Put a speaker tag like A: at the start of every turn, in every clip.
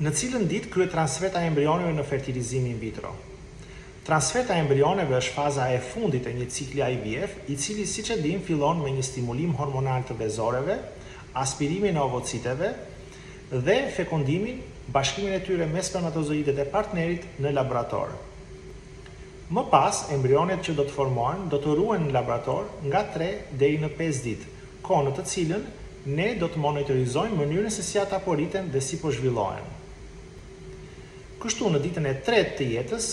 A: Në cilën ditë kryhet transferta e embrioneve në fertilizim in vitro? Transferta e embrioneve është faza e fundit e një cikli IVF, i cili siç e dim fillon me një stimulim hormonal të vezoreve, aspirimin e ovociteve dhe fekundimin, bashkimin e tyre me spermatozoidet e partnerit në laborator. Më pas, embrionet që do të formohen do të ruhen në laborator nga 3 deri në 5 ditë, kohë në të cilën ne do të monitorizojmë mënyrën se si ata po rriten dhe si po zhvillohen. Kështu në ditën e 3 të jetës,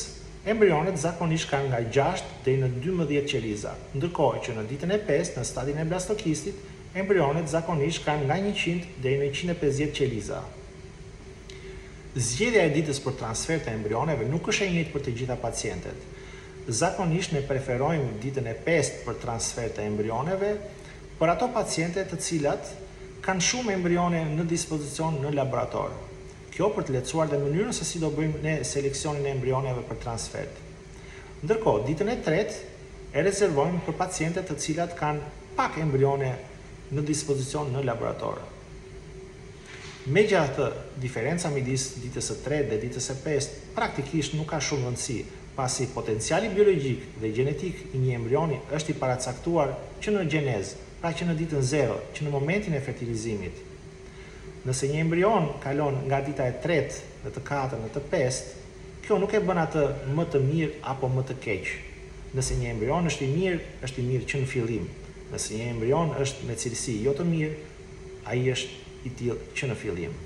A: embrionet zakonisht kanë nga 6 deri në 12 qeliza, ndërkohë që në ditën e 5, në stadin e blastokistit, embrionet zakonisht kanë nga 100 deri në 150 qeliza. Zgjedhja e ditës për transfer të embrioneve nuk është e njëjtë për të gjitha pacientët. Zakonisht ne preferojmë ditën e 5 për transfer të embrioneve për ato paciente të cilat kanë shumë embrione në dispozicion në laborator. Kjo për të lehtësuar dhe mënyrën se si do bëjmë ne seleksionin e embrioneve për transfer. Ndërkohë, ditën e 3 e rezervojmë për paciente të cilat kanë pak embrione në dispozicion në laborator. Megjithatë, diferenca midis ditës së 3 dhe ditës së 5 praktikisht nuk ka shumë rëndësi, pasi potenciali biologjik dhe gjenetik i një embrioni është i paracaktuar që në gjenezë, pra që në ditën 0, që në momentin e fertilizimit. Nëse një embrion kalon nga dita e 3, në të 4, në të 5, kjo nuk e bën atë më të mirë apo më të keq. Nëse një embrion është i mirë që në fillim. Nëse një embrion është me cilësi jo të mirë, ai është i tillë që në fillim.